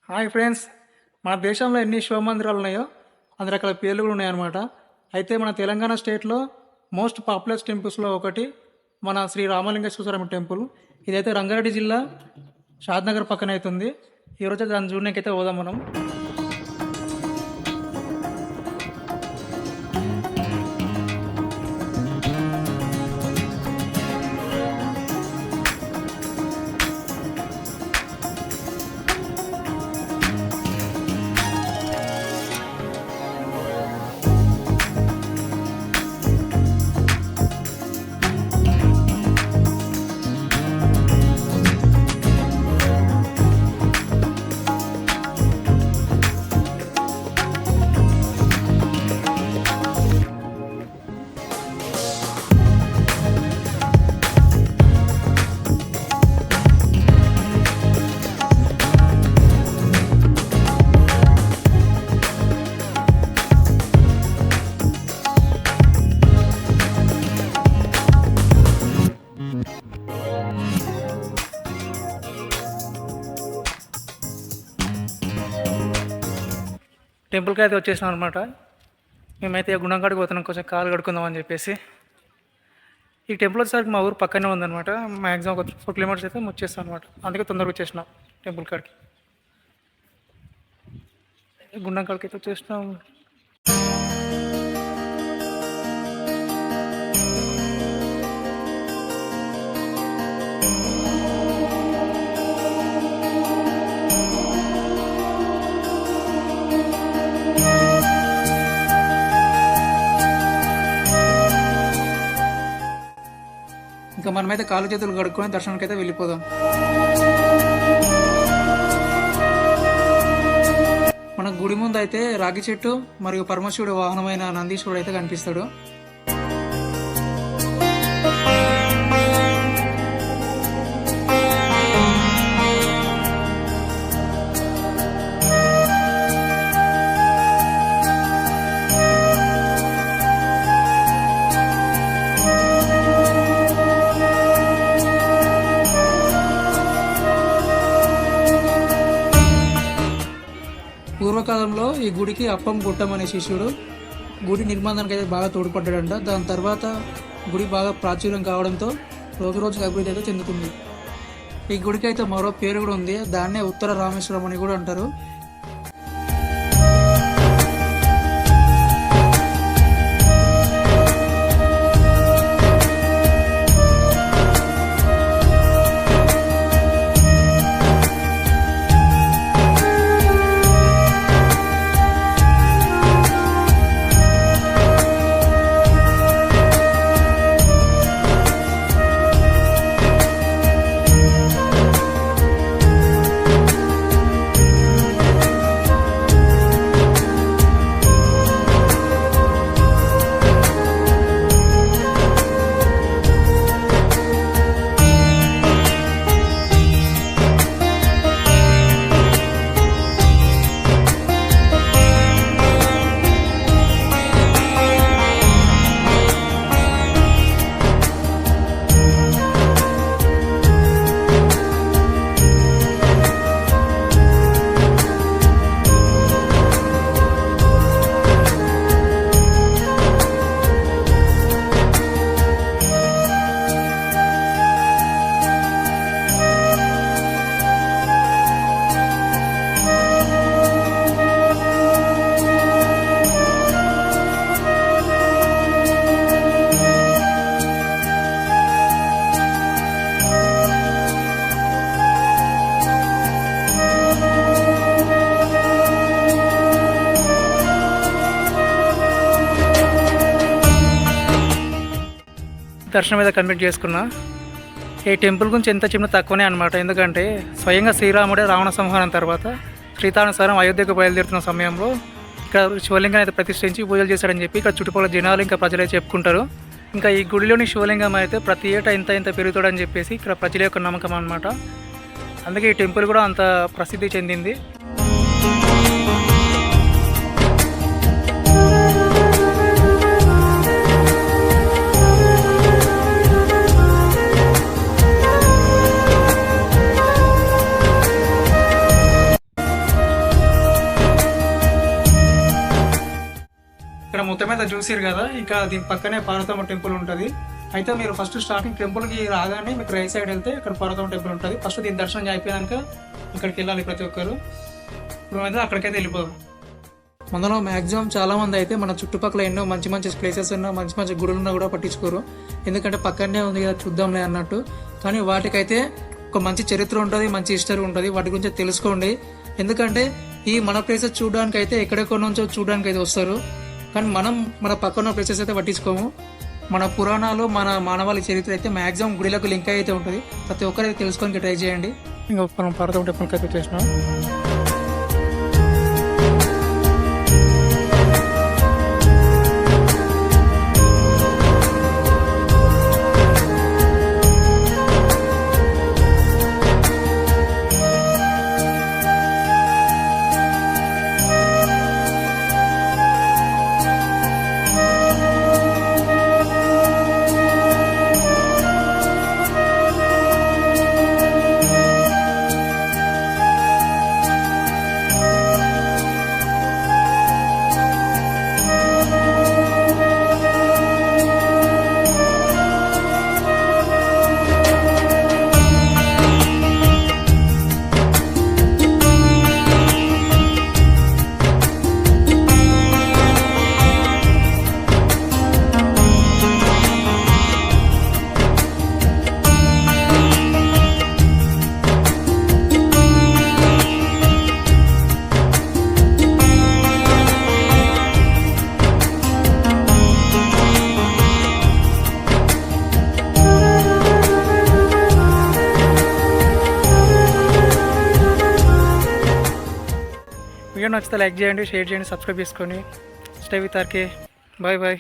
Hi friends, మన దేశంలో ఎన్ని శివమందిరాలు ఉన్నాయో అన్ని రకాల పేర్లు కూడా ఉన్నాయన్నమాట. అయితే మన తెలంగాణ స్టేట్లో మోస్ట్ పాపులర్ టెంపుల్స్లో ఒకటి మన శ్రీ రామలింగేశ్వర స్వామి టెంపుల్. ఇదైతే రంగారెడ్డి జిల్లా షాద్నగర్ పక్కన అవుతుంది. ఈరోజు దాన్ని చూడడానికి అయితే పోదాం మనం. టెంపుల్కి అయితే వచ్చేసినాం అనమాట. మేమైతే గుణంకాడికి పోతున్నాం, కొంచెం కాలు కడుక్కుందాం అని చెప్పేసి. ఈ టెంపుల్ వచ్చేసరికి మా ఊరు పక్కనే ఉందన్నమాట. మ్యాక్సిమం ఒక 4 కిలోమీటర్స్ అయితే వచ్చేస్తాం అనమాట. అందుకే తొందరగా వచ్చేసినాం టెంపుల్ కాడికి. గుండంకాడికి అయితే వచ్చేసినాం. ఇంకా మనమైతే కాలు చేతులు కడుక్కొని దర్శనానికి అయితే వెళ్ళిపోదాం. మన గుడి ముందు అయితే రాగి చెట్టు మరియు పరమశివుడు వాహనమైన నందీశ్వరుడు అయితే కనిపిస్తాడు. పూర్వకాలంలో ఈ గుడికి అప్పం గుట్టం అనే శిష్యుడు గుడి నిర్మాణానికి అయితే బాగా తోడ్పడ్డాడంట. దాని తర్వాత గుడి బాగా ప్రాచుర్యం కావడంతో రోజు రోజుకి అభివృద్ధి అయితే చెందుతుంది. ఈ గుడికి అయితే మరో పేరు కూడా ఉంది, దాన్నే ఉత్తర రామేశ్వరం అని కూడా అంటారు. దర్శనం మీద కంప్లీట్ చేసుకున్నా. ఈ టెంపుల్ గురించి ఎంత చెప్పినా తక్కువనే అనమాట. ఎందుకంటే స్వయంగా శ్రీరాముడే రావణ సంహారం తర్వాత శ్రీతానుసారం అయోధ్యకు బయలుదేరుతున్న సమయంలో ఇక్కడ శివలింగాన్ని అయితే ప్రతిష్ఠించి పూజలు చేశాడని చెప్పి ఇక్కడ చుట్టుపక్కల జనాలు ఇంకా ప్రజలే చెప్పుకుంటారు. ఇంకా ఈ గుడిలోని శివలింగం అయితే ప్రతి ఏటా ఇంత పెరుగుతాడని చెప్పేసి ఇక్కడ ప్రజల యొక్క నమ్మకం అనమాట. అందుకే ఈ టెంపుల్ కూడా అంత ప్రసిద్ధి చెందింది. మొత్తం మీద చూసిరు కదా, ఇంకా దీని పక్కనే పార్వతమ్మ టెంపుల్ ఉంటుంది. అయితే మీరు ఫస్ట్ స్టార్టింగ్ టెంపుల్కి రాగానే మీకు రైట్ సైడ్ వెళ్తే ఇక్కడ పార్వతమ్మ టెంపుల్ ఉంటుంది. ఫస్ట్ దీని దర్శనం అయిపోయాక ఇక్కడికి వెళ్ళాలి ప్రతి ఒక్కరు. ఇప్పుడు అయితే అక్కడికైతే వెళ్ళిపోదాం. మనలో మ్యాక్సిమం చాలా మంది అయితే మన చుట్టుపక్కల ఎన్నో మంచి మంచి ప్లేసెస్ ఉన్నా, మంచి మంచి గుడులు ఉన్నా కూడా పట్టించుకోరు. ఎందుకంటే పక్కనే ఉంది కదా చూద్దాంలే అన్నట్టు. కానీ వాటికైతే ఒక మంచి చరిత్ర ఉంటుంది, మంచి హిస్టరీ ఉంటుంది. వాటి గురించి తెలుసుకోండి. ఎందుకంటే ఈ మన ప్లేసెస్ చూడడానికి అయితే ఎక్కడెక్కడ నుంచో చూడడానికి అయితే వస్తారు. కానీ మనం మన పక్కన ప్లేసెస్ అయితే పట్టించుకోము. మన పురాణాలు, మన మానవాళి చరిత్ర అయితే మ్యాక్సిమం గుడిలకు లింక్ అయితే ఉంటుంది. ప్రతి ఒక్కరైతే తెలుసుకోనికి ట్రై చేయండి. ఇంకా మనం పార్వతమ్మ టెంపుల్కి అయితే చేసినాం. వీడియో నచ్చితే లైక్ చేయండి, షేర్ చేయండి, సబ్స్క్రైబ్ చేసుకోండి. Stay with RK. Bye bye.